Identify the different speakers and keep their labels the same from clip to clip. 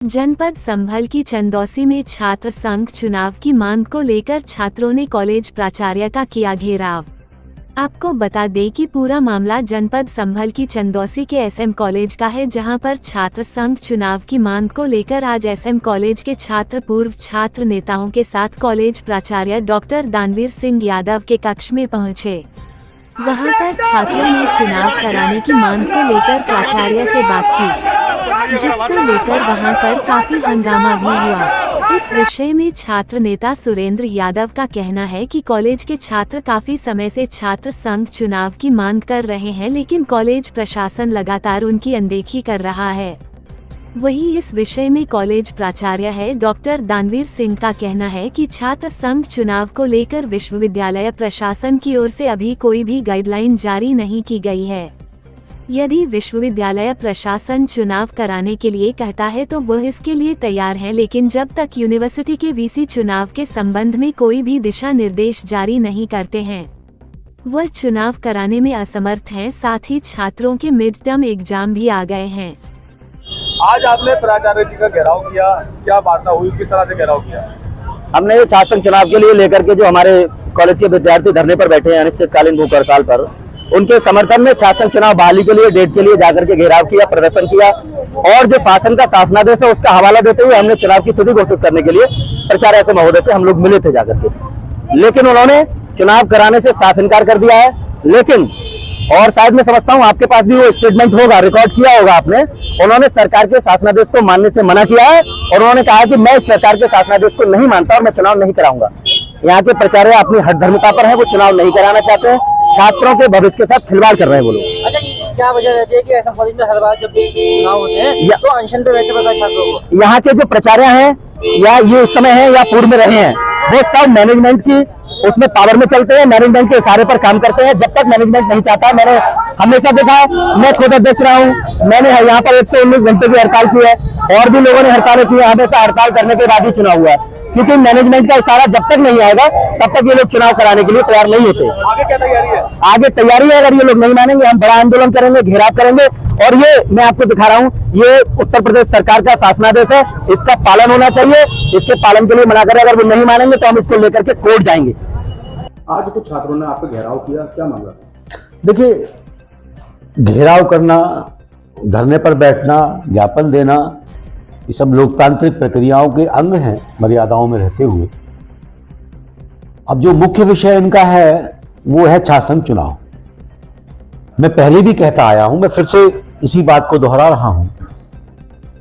Speaker 1: जनपद संभल की चंदौसी में छात्र संघ चुनाव की मांग को लेकर छात्रों ने कॉलेज प्राचार्य का किया घेराव। आपको बता दें कि पूरा मामला जनपद संभल की चंदौसी के एसएम कॉलेज का है, जहां पर छात्र संघ चुनाव की मांग को लेकर आज एसएम कॉलेज के छात्र पूर्व छात्र नेताओं के साथ कॉलेज प्राचार्य डॉक्टर दानवीर सिंह यादव के कक्ष में पहुंचे। वहां पर छात्रों ने चुनाव कराने की मांग को लेकर प्राचार्य से बात की, जिसको लेकर वहां पर काफी हंगामा भी हुआ। इस विषय में छात्र नेता सुरेंद्र यादव का कहना है कि कॉलेज के छात्र काफी समय से छात्र संघ चुनाव की मांग कर रहे हैं, लेकिन कॉलेज प्रशासन लगातार उनकी अनदेखी कर रहा है। वहीं इस विषय में कॉलेज प्राचार्य है डॉक्टर दानवीर सिंह का कहना है कि छात्र संघ चुनाव को लेकर विश्वविद्यालय प्रशासन की ओर से अभी कोई भी गाइडलाइन जारी नहीं की गई है। यदि विश्वविद्यालय प्रशासन चुनाव कराने के लिए कहता है तो वह इसके लिए तैयार है, लेकिन जब तक यूनिवर्सिटी के वीसी चुनाव के संबंध में कोई भी दिशा निर्देश जारी नहीं करते हैं, वह चुनाव कराने में असमर्थ हैं। साथ ही छात्रों के मिड टर्म एग्जाम भी आ गए हैं।
Speaker 2: आज आपने प्राचार्य जी का घेराव किया, क्या वार्ता हुई, किस तरह से घेराव किया?
Speaker 3: हमने ये छात्र संघ चुनाव के लिए लेकर के जो हमारे कॉलेज के विद्यार्थी धरने पर बैठे हैं अनिश्चितकालीन भूख हड़ताल पर, उनके समर्थन में छात्र संघ चुनाव बहाली के लिए डेट के लिए जाकर के घेराव किया, प्रदर्शन किया और जो शासन का शासनादेश है उसका हवाला देते हुए हमने चुनाव की तिथि घोषित करने के लिए प्राचार्य से महोदय से हम लोग मिले थे जाकर के, लेकिन उन्होंने चुनाव कराने से साफ इनकार कर दिया है। लेकिन और शायद मैं समझता हूं आपके पास भी वो स्टेटमेंट होगा, रिकॉर्ड किया होगा आपने, उन्होंने सरकार के शासनादेश को मानने से मना किया है और उन्होंने कहा कि मैं इस सरकार के शासनादेश को नहीं मानता और मैं चुनाव नहीं कराऊंगा। यहाँ के प्राचार्य अपनी हठधर्मिता पर है, वो चुनाव नहीं कराना चाहते हैं, छात्रों के भविष्य के साथ खिलवाड़ कर रहे हैं वो लोग।
Speaker 4: अच्छा, क्या वजह रहती है कि ऐसा कॉलेज में हर बार जब भी चुनाव होते हैं तो अनशन पे बैठे पता छात्रों को? यहाँ
Speaker 3: के जो प्राचार्य हैं या ये इस समय है या पूर्व में रहे हैं, वो सब मैनेजमेंट की उसमें पावर में चलते हैं, मैनेजमेंट के इशारे पर काम करते हैं। जब तक मैनेजमेंट नहीं चाहता, मैंने हमेशा देखा है, मैं खुद अध्यक्ष रहा हूँ, मैंने यहाँ पर 119 घंटे की हड़ताल की है और भी लोगों ने हड़तालें की है, हमेशा हड़ताल करने के बाद ही चुनाव हुआ है, क्योंकि मैनेजमेंट का इशारा जब तक नहीं आएगा तब तक ये लोग चुनाव कराने के लिए तैयार नहीं होते।
Speaker 2: आगे क्या तैयारी है?
Speaker 3: आगे तैयारी है, अगर ये लोग नहीं मानेंगे हम बड़ा आंदोलन करेंगे, घेराव करेंगे। और ये मैं आपको दिखा रहा हूँ, ये उत्तर प्रदेश सरकार का शासनादेश है, इसका पालन होना चाहिए, इसके पालन के लिए मना करें। अगर वो नहीं मानेंगे तो हम इसको लेकर के कोर्ट जाएंगे।
Speaker 2: आज कुछ छात्रों ने आपको घेराव किया, क्या मांगा?
Speaker 5: देखिए, घेराव करना, धरने पर बैठना, ज्ञापन देना, ये सब लोकतांत्रिक प्रक्रियाओं के अंग हैं, मर्यादाओं में रहते हुए। अब जो मुख्य विषय इनका है वो है छात्र संघ चुनाव। मैं पहले भी कहता आया हूं, मैं फिर से इसी बात को दोहरा रहा हूं।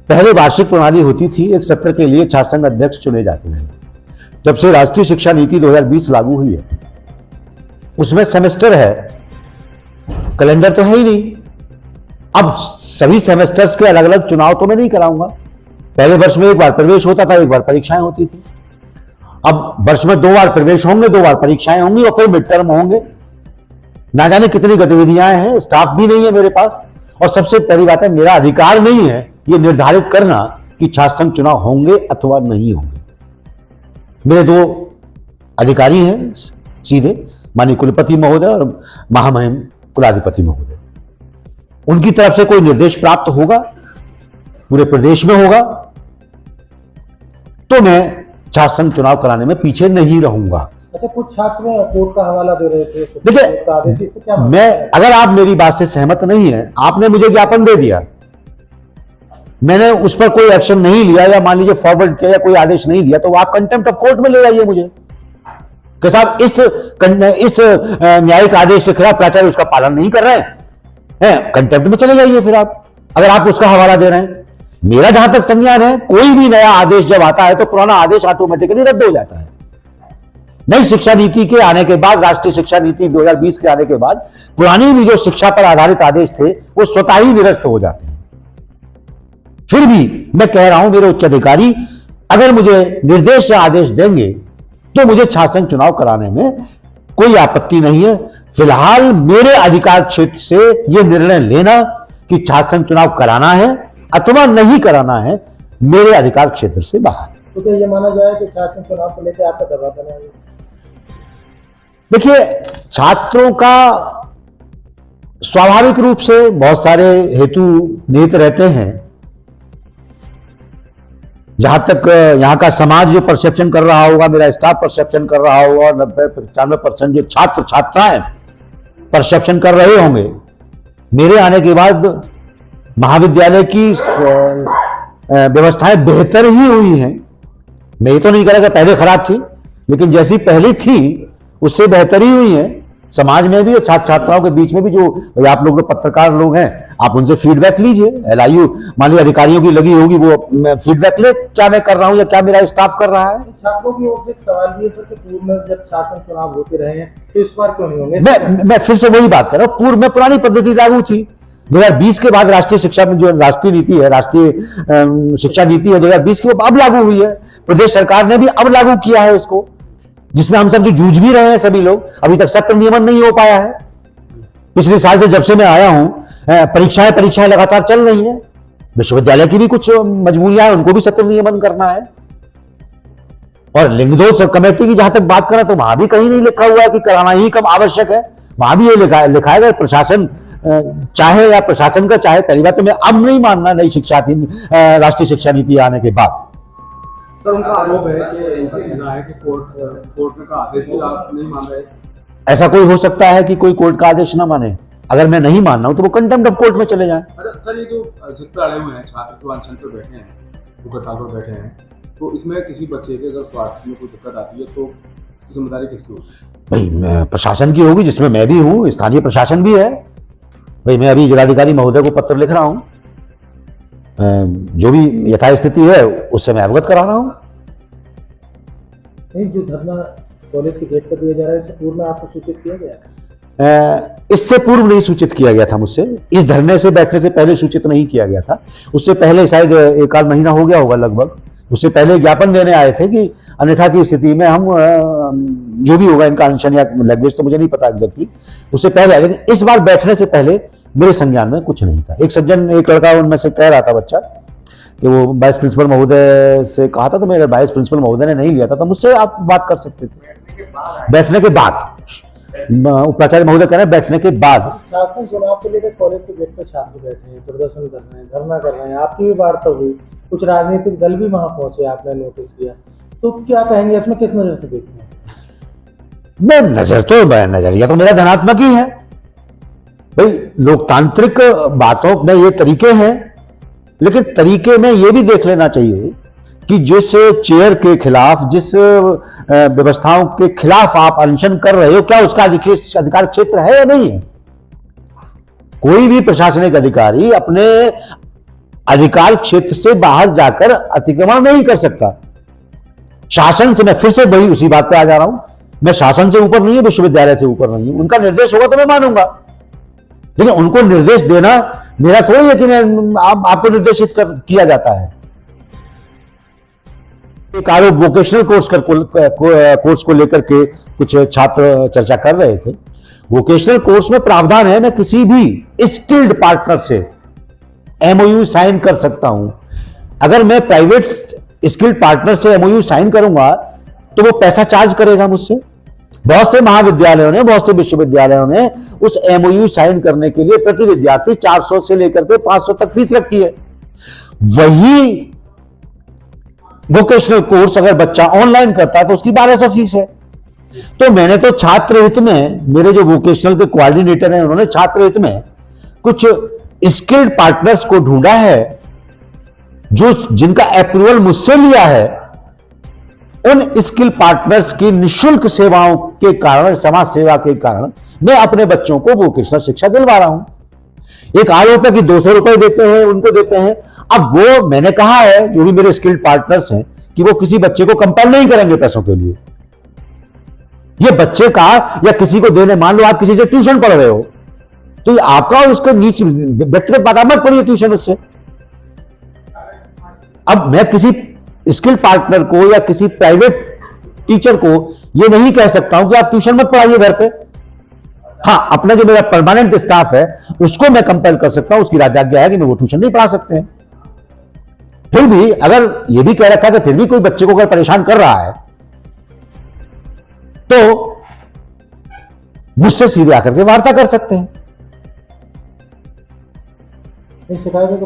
Speaker 5: पहले वार्षिक प्रणाली होती थी, एक सत्र के लिए छात्र संघ अध्यक्ष चुने जाते हैं। जब से राष्ट्रीय शिक्षा नीति 2020 लागू हुई है, उसमें सेमेस्टर है, कैलेंडर तो है ही नहीं। अब सभी सेमेस्टर्स के अलग अलग चुनाव तो मैं नहीं कराऊंगा। पहले वर्ष में एक बार प्रवेश होता था, एक बार परीक्षाएं होती थी। अब वर्ष में 2 बार प्रवेश होंगे, 2 बार परीक्षाएं होंगी और फिर मिड टर्म होंगे। ना जाने कितनी गतिविधियां हैं, स्टाफ भी नहीं है मेरे पास, और सबसे पहली बात है, मेरा अधिकार नहीं है ये निर्धारित करना कि छात्र संघ चुनाव होंगे अथवा नहीं होंगे। मेरे 2 अधिकारी हैं सीधे, माननीय कुलपति महोदय और महामहिम कुलाधिपति महोदय। उनकी तरफ से कोई निर्देश प्राप्त होगा, पूरे प्रदेश में होगा, तो मैं छात्र संघ चुनाव कराने में पीछे नहीं रहूंगा।
Speaker 4: अच्छा, कुछ छात्र कोर्ट का हवाला दे रहे थे,
Speaker 5: देखिए, मैं, अगर आप मेरी बात से सहमत नहीं है, आपने मुझे ज्ञापन दे दिया, मैंने उस पर कोई एक्शन नहीं लिया या मान लीजिए फॉरवर्ड किया या कोई आदेश नहीं दिया, तो आप कंटेम्प्ट ऑफ कोर्ट में ले जाइए मुझे कि साहब इस न्यायिक आदेश के खिलाफ प्राचार्य उसका पालन नहीं कर रहे हैं, कंटेम्प्ट में चले जाइए फिर आप, अगर आप उसका हवाला दे रहे हैं। मेरा जहां तक संज्ञान है, कोई भी नया आदेश जब आता है तो पुराना आदेश ऑटोमेटिकली रद्द हो जाता है। नई शिक्षा नीति के आने के बाद, राष्ट्रीय शिक्षा नीति 2020 के आने के बाद, पुरानी भी जो शिक्षा पर आधारित आदेश थे वो स्वतः ही निरस्त हो जाते हैं। फिर भी मैं कह रहा हूं, मेरे उच्च अधिकारी अगर मुझे निर्देश या आदेश देंगे तो मुझे छात्र संघ चुनाव कराने में कोई आपत्ति नहीं है। फिलहाल मेरे अधिकार क्षेत्र से यह निर्णय लेना कि छात्र संघ चुनाव कराना है अथवा नहीं कराना है, मेरे अधिकार क्षेत्र से बाहर।
Speaker 4: तो क्या यह माना जाए कि छात्र संघ चुनाव को लेकर आपका दबाव बना है?
Speaker 5: देखिए, छात्रों का स्वाभाविक रूप से बहुत सारे हेतु निहित रहते हैं। जहां तक यहाँ का समाज जो परसेप्शन कर रहा होगा, मेरा स्टाफ परसेप्शन कर रहा होगा, और 90-95% जो छात्र छात्राएं परसेप्शन कर रहे होंगे, मेरे आने के बाद महाविद्यालय की व्यवस्थाएं बेहतर ही हुई हैं। मैं ये तो नहीं कह रहा कि पहले खराब थी, लेकिन जैसी पहले थी उससे बेहतर ही हुई है। समाज में भी और छात्र छात्राओं के बीच में भी, जो आप लोग पत्रकार लोग हैं, आप उनसे फीडबैक लीजिए। LIU मान लीजिए अधिकारियों की लगी होगी, वो फीडबैक ले, क्या मैं कर रहा हूं या क्या मेरा स्टाफ कर रहा है।
Speaker 4: छात्रों की ओर से एक सवाल भी है सर कि पूर्व में जब शासन चुनाव होते रहे हैं तो इस बार क्यों नहीं होंगे?
Speaker 5: मैं फिर से वही बात कर रहा हूं, पूर्व में पुरानी पद्धति लागू थी। 2020 के बाद राष्ट्रीय शिक्षा में जो राष्ट्रीय नीति है, राष्ट्रीय शिक्षा नीति है 2020 की, वो अब लागू हुई है। प्रदेश सरकार ने भी अब लागू किया है उसको, जिसमें हम सब जो जूझ भी रहे हैं सभी लोग। अभी तक सत्र नियमन नहीं हो पाया है। पिछले साल से जब से मैं आया हूं, परीक्षाएं लगातार चल रही हैं। विश्वविद्यालय की भी कुछ मजबूरियां हैं, उनको भी सत्र नियमन करना है। और लिंग दोष कमेटी की जहां तक बात करें तो वहां भी कहीं नहीं लिखा हुआ है कि कराना ही कम आवश्यक है। वहां भी ये लिखा है प्रशासन चाहे या प्रशासन का चाहे। पहली बात तो मैं अब नहीं मानना नई शिक्षा राष्ट्रीय शिक्षा नीति आने के बाद।
Speaker 2: सर, उनका आरोप है कि उनका कहना है कि कोर्ट का आदेश भी आप नहीं मान रहे।
Speaker 5: ऐसा कोई हो सकता है कि कोई कोर्ट का आदेश ना माने? अगर मैं नहीं मान रहा हूं तो वो कंटेम्प्ट ऑफ कोर्ट में चले जाएं।
Speaker 2: अच्छा सर, ये जो जिद पे अड़े हुए हैं छात्र, जो अनशन पर बैठे हैं, वो हड़ताल पर बैठे हैं, तो इसमें किसी बच्चे के अगर स्वास्थ्य में कोई दिक्कत आती है तो जिम्मेदारी किसकी होगी?
Speaker 5: भाई प्रशासन की होगी, जिसमें मैं भी हूं, स्थानीय प्रशासन भी है। भाई मैं अभी जिलाधिकारी महोदय को पत्र लिख रहा हूं, जो भी यथास्थिति है उससे मैं अवगत करा रहा हूं।
Speaker 4: नहीं, जो धरना कॉलेज के गेट पर दिया जा रहा है, इससे पूर्व में आपको सूचित किया गया?
Speaker 5: इससे पूर्व नहीं सूचित किया गया था मुझसे। इस धरने से बैठने से पहले सूचित नहीं किया गया था। उससे पहले शायद 1 आध महीना हो गया होगा लगभग। उससे पहले ज्ञापन देने आए थे कि अन्यथा की स्थिति में हम जो भी होगा, इनका अनशन या लैंग्वेज तो मुझे नहीं पता एग्जैक्टली, उससे पहले। लेकिन इस बार बैठने से पहले मेरे संज्ञान में कुछ नहीं था। एक लड़का उनमें से कह रहा था बच्चा कि वो वाइस प्रिंसिपल महोदय से कहा था, तो मेरे वाइस प्रिंसिपल महोदय ने नहीं लिया था, तो मुझसे आप बात कर सकते थे। बैठने के बाद उपाचार्य महोदय कह रहे हैं बैठने के बाद।
Speaker 4: शासन चुनाव को लेकर कॉलेज के गेट पर छात्र बैठे हैं, प्रदर्शन कर रहे हैं, धरना कर रहे हैं, आपकी भी वार्ता हुई, कुछ राजनीतिक दल भी वहां पहुंचे, आपने नोटिस किया, तो क्या कहेंगे इसमें? किस नजर से देखते हैं?
Speaker 5: नजरिया तो मेरा धनात्मक ही है। भाई लोकतांत्रिक बातों में ये तरीके हैं, लेकिन तरीके में ये भी देख लेना चाहिए कि जिस चेयर के खिलाफ, जिस व्यवस्थाओं के खिलाफ आप अनशन कर रहे हो, क्या उसका अधिकार क्षेत्र है या नहीं है। कोई भी प्रशासनिक अधिकारी अपने अधिकार क्षेत्र से बाहर जाकर अतिक्रमण नहीं कर सकता। शासन से, मैं फिर से वही उसी बात पे आ जा रहा हूं, मैं शासन से ऊपर नहीं हूं, विश्वविद्यालय से ऊपर नहीं हूं। उनका निर्देश होगा तो मैं मानूंगा, लेकिन उनको निर्देश देना मेरा थोड़ी है कि मैं आपको निर्देशित किया जाता है। एक आरोप वोकेशनल कोर्स को लेकर के कुछ छात्र चर्चा कर रहे थे। वोकेशनल कोर्स में प्रावधान है, मैं किसी भी स्किल्ड पार्टनर से MOU साइन कर सकता हूं। अगर मैं प्राइवेट स्किल्ड पार्टनर से MOU साइन करूंगा तो वो पैसा चार्ज करेगा मुझसे। बहुत से महाविद्यालयों ने, बहुत से विश्वविद्यालयों ने उस MOU साइन करने के लिए प्रति विद्यार्थी 400 से लेकर के 500 तक फीस रखी है। वही वोकेशनल कोर्स अगर बच्चा ऑनलाइन करता है तो उसकी 1200 फीस है। तो मैंने तो छात्र हित में, मेरे जो वोकेशनल के कोऑर्डिनेटर हैं, उन्होंने छात्र हित में कुछ स्किल्ड पार्टनर्स को ढूंढा है, जो जिनका अप्रूवल मुझसे लिया है। उन स्किल पार्टनर्स की निःशुल्क सेवाओं के कारण, समाज सेवा के कारण मैं अपने बच्चों को वोकेशनल शिक्षा दिलवा रहा हूं। एक आरोप है कि 200 रुपए देते हैं, उनको देते हैं। अब वो मैंने कहा है, जो भी मेरे स्किल्ड पार्टनर्स हैं, कि वो किसी बच्चे को कंपेल नहीं करेंगे पैसों के लिए। ये बच्चे का या किसी को देने, मान लो आप किसी से ट्यूशन पढ़ रहे हो, तो ये आपका उसके नीचे व्यक्तिगत बात मत पढ़िए ट्यूशन उससे। अब मैं किसी स्किल पार्टनर को या किसी प्राइवेट टीचर को ये नहीं कह सकता हूं कि आप ट्यूशन मत पढ़ाइए घर पे। हाँ, अपना जो मेरा परमानेंट स्टाफ है उसको मैं कंपेल कर सकता हूं, उसकी राजाज्ञा है कि मैं वो ट्यूशन नहीं पढ़ा सकते हैं। फिर भी अगर ये भी कह रखा है कि फिर भी कोई बच्चे को अगर परेशान कर रहा है तो मुझसे सीधे आकर के वार्ता कर सकते हैं।
Speaker 4: शिकायत